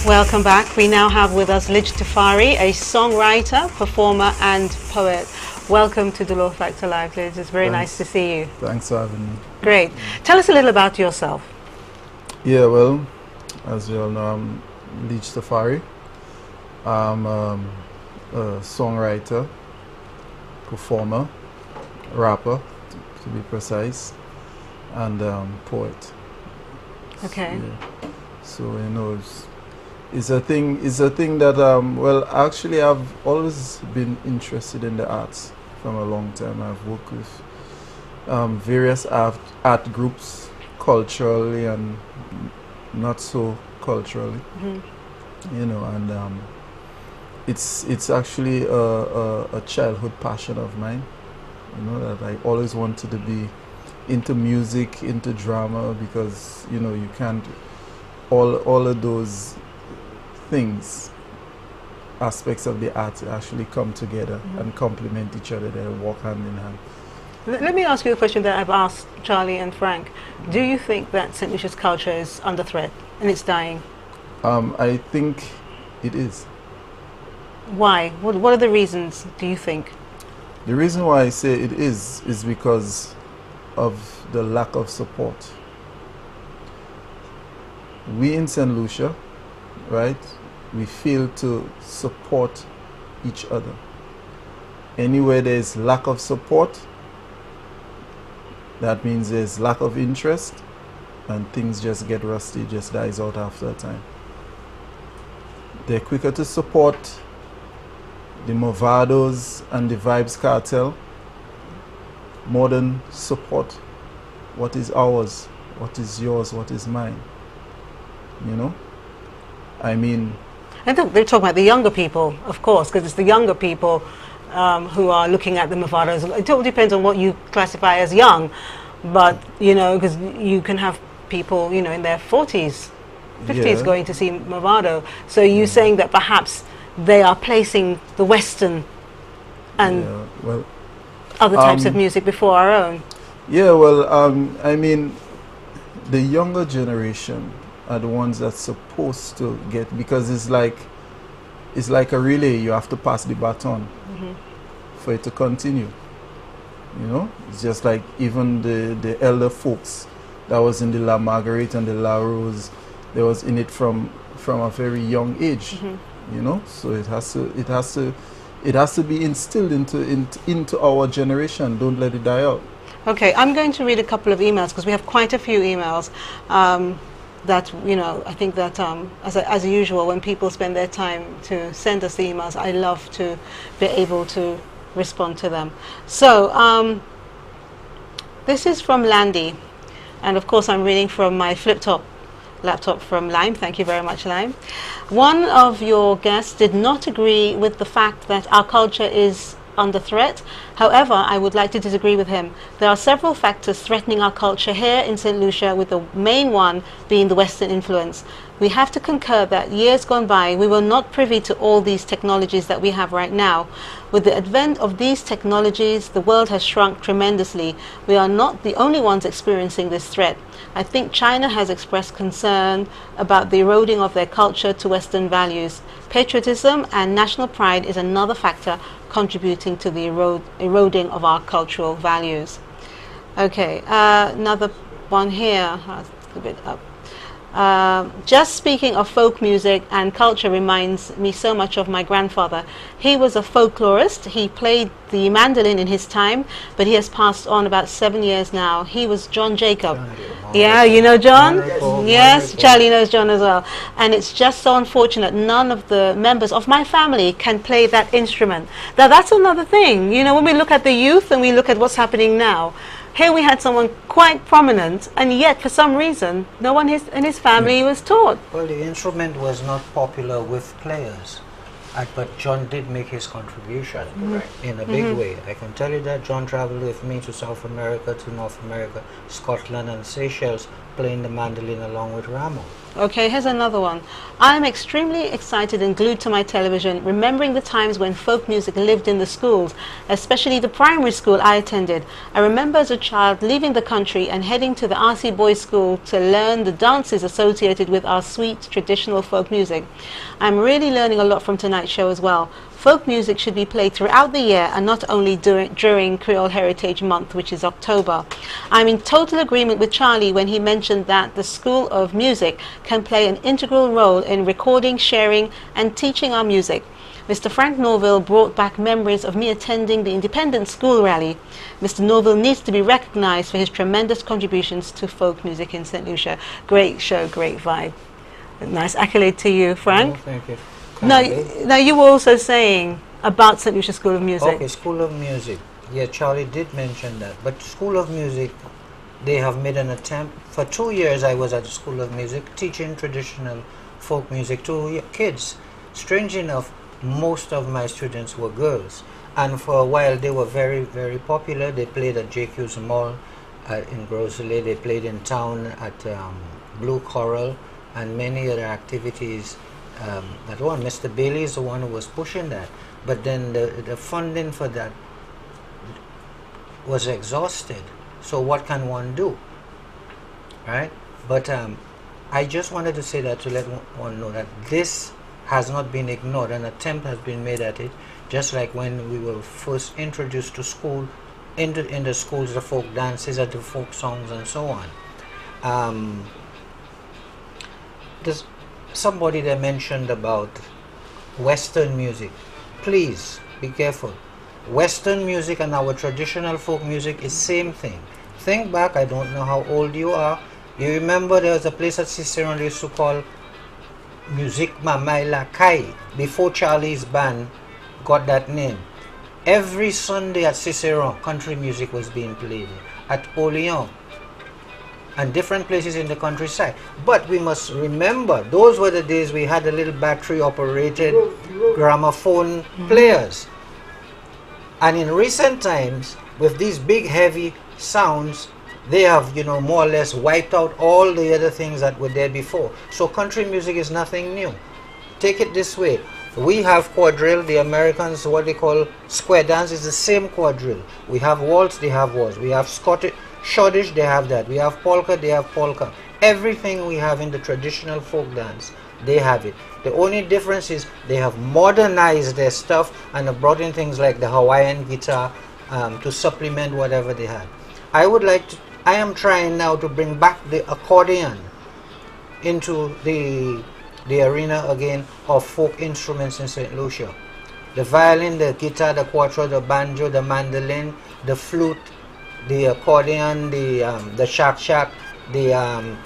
Welcome back. We now have with us Lij Tafari, a songwriter, performer and poet. Welcome to Dolor Factor Live, Lij. It's very nice to see you. Thanks for having me. Great. Tell us a little about yourself. Yeah, well, as you all know, I'm Lij Tafari. I'm a songwriter, performer, rapper, to be precise, and poet. Okay. Yeah. So you know, it's a thing. It's a thing that well, actually, I've always been interested in the arts from a long time. I've worked with various art groups, culturally and not so culturally. You know, and it's actually a childhood passion of mine. You know, that I always wanted to be into music, into drama, because you know you can't all of those things, aspects of the art actually come together and complement each other. They walk hand in hand. Let me ask you a question that I've asked Charlie and Frank. Do you think that St. Lucia's culture is under threat and it's dying? I think it is. Why? What are the reasons, do you think? The reason why I say it is because of the lack of support. We in St. Lucia, right, we fail to support each other. Anywhere there is lack of support, that means there's lack of interest, and things just get rusty, just dies out after a time. They're quicker to support the Movados and the Vibes Cartel more than support what is ours, what is yours, what is mine. You know? I mean... I think they're talking about the younger people, of course, because it's the younger people who are looking at the Movados. It all depends on what you classify as young, but, you know, because you can have people, you know, in their 40s, 50s going to see Movado. So you're saying that perhaps they are placing the Western and other types of music before our own. Yeah, well, I mean, the younger generation are the ones that's supposed to get, because it's like a relay. You have to pass the baton for it to continue. You know, it's just like even the elder folks that was in the La Marguerite and the La Rose, they was in it from a very young age. You know, so it has to be instilled into our generation. Don't let it die out. Okay, I'm going to read a couple of emails because we have quite a few emails. That, you know, I think that as usual, when people spend their time to send us the emails, I love to be able to respond to them. So this is from Landy, and of course I'm reading from my flip-top laptop from Lime. Thank you very much, Lime. One of your guests did not agree with the fact that our culture is under threat. However, I would like to disagree with him. There are several factors threatening our culture here in St. Lucia, with the main one being the Western influence. We have to concur that years gone by, we were not privy to all these technologies that we have right now. With the advent of these technologies, the world has shrunk tremendously. We are not the only ones experiencing this threat. I think China has expressed concern about the eroding of their culture to Western values. Patriotism and national pride is another factor contributing to the eroding of our cultural values. Okay, another one here. A bit up. Just speaking of folk music and culture reminds me so much of my grandfather. He was a folklorist. He played the mandolin in his time, but he has passed on about 7 years now. He was John Jacob. Yeah, you know John? Yes, Charlie knows John as well. And it's just so unfortunate none of the members of my family can play that instrument. Now that's another thing. You know, when we look at the youth and we look at what's happening now, here we had someone quite prominent, and yet for some reason no one in his family was taught. Well, the instrument was not popular with players, but John did make his contribution in a big way. I can tell you that John traveled with me to South America, to North America, Scotland and Seychelles playing the mandolin along with Ramo. Okay, here's another one. I'm extremely excited and glued to my television, remembering the times when folk music lived in the schools, especially the primary school I attended. I remember as a child leaving the country and heading to the RC Boys School to learn the dances associated with our sweet traditional folk music. I'm really learning a lot from tonight's show as well. Folk music should be played throughout the year and not only during Creole Heritage Month, which is October. I'm in total agreement with Charlie when he mentioned that the School of Music can play an integral role in recording, sharing and teaching our music. Mr. Frank Norville brought back memories of me attending the Independent School Rally. Mr. Norville needs to be recognized for his tremendous contributions to folk music in St. Lucia. Great show, great vibe. Nice accolade to you, Frank. Oh, thank you. Now, you were also saying about St. Lucia School of Music. Okay, School of Music. Yeah, Charlie did mention that. But School of Music, they have made an attempt. For 2 years, I was at the School of Music teaching traditional folk music to kids. Strange enough, most of my students were girls. And for a while, they were very, very popular. They played at JQ's Mall in Grosley. They played in town at Blue Coral and many other activities. That one, Mr. Bailey is the one who was pushing that, but then the funding for that was exhausted. So what can one do, right? But I just wanted to say that to let one know that this has not been ignored. An attempt has been made at it, just like when we were first introduced to school, in the schools, the folk dances and the folk songs and so on. Somebody there mentioned about Western music. Please be careful. Western music and our traditional folk music is same thing. Think back, I don't know how old you are. You remember there was a place at Cicerone they used to call Music Mamaila Kai before Charlie's band got that name. Every Sunday at Cicerone, country music was being played. At Oleon, and different places in the countryside. But we must remember, those were the days we had a little battery operated gramophone players. And in recent times, with these big heavy sounds, they have, more or less wiped out all the other things that were there before. So country music is nothing new. Take it this way. We have quadrille, the Americans, what they call square dance is the same quadrille. We have waltz, they have waltz. We have Scottish, they have that. We have polka, they have polka. Everything we have in the traditional folk dance, they have it. The only difference is they have modernized their stuff and have brought in things like the Hawaiian guitar to supplement whatever they had. I am trying now to bring back the accordion into the arena again of folk instruments in St. Lucia. The violin, the guitar, the cuatro, the banjo, the mandolin, the flute, the accordion, the shak, the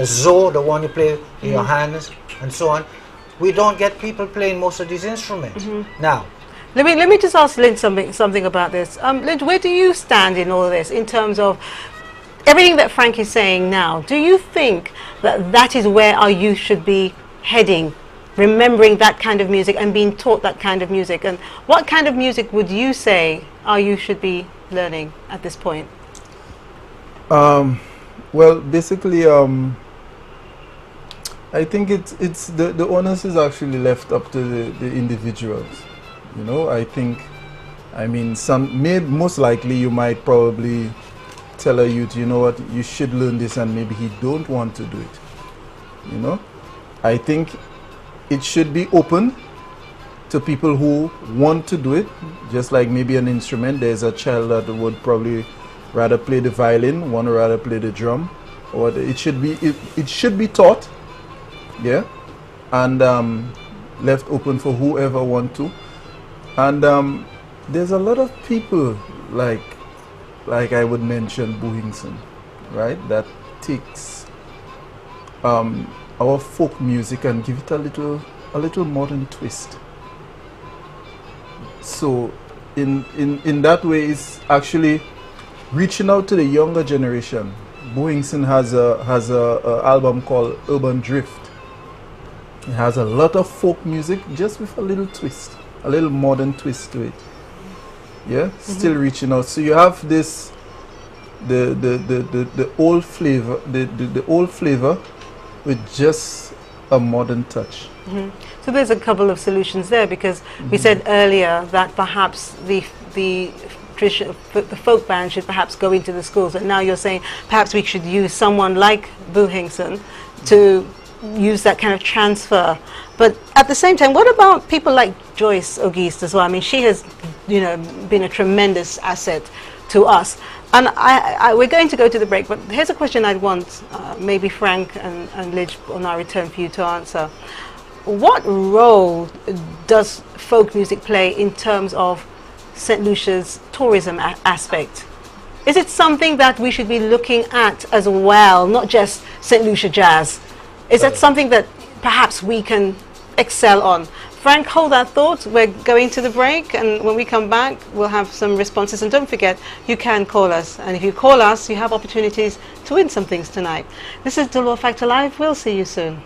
zo, the one you play in your hands, and so on. We don't get people playing most of these instruments now. Let me just ask Lynn something about this. Lynn, where do you stand in all of this in terms of everything that Frank is saying now? Do you think that that is where our youth should be heading, remembering that kind of music and being taught that kind of music? And what kind of music would you say our youth should be learning at this point? Well, basically, I think it's the onus is actually left up to the individuals. Most likely you might probably tell a youth, you know what, you should learn this, and maybe he don't want to do it. I think it should be open to people who want to do it, just like maybe an instrument. There's a child that would probably rather play the violin, one would rather play the drum, or it should be taught, yeah, and left open for whoever want to. And there's a lot of people like I would mention Bohingson, right, that takes our folk music and give it a little modern twist. So in that way, it's actually reaching out to the younger generation. Bohingson has a album called Urban Drift. It has a lot of folk music, just with a little twist, a little modern twist to it. Yeah, still reaching out. So you have this the old flavor, the old flavor with just a modern touch. So there's a couple of solutions there, because we said earlier that perhaps the folk band should perhaps go into the schools, and now you're saying perhaps we should use someone like Boo Hinkson to use that kind of transfer. But at the same time, what about people like Joyce Auguste as well? I mean, she has, you know, been a tremendous asset to us. And we're going to go to the break, but here's a question I'd want maybe Frank and Lidge on our return for you to answer. What role does folk music play in terms of St. Lucia's tourism aspect? Is it something that we should be looking at as well, not just St. Lucia jazz? Is that something that perhaps we can excel on? Frank, hold that thought. We're going to the break, and when we come back, we'll have some responses. And don't forget, you can call us. And if you call us, you have opportunities to win some things tonight. This is Dolor Factor Live. We'll see you soon.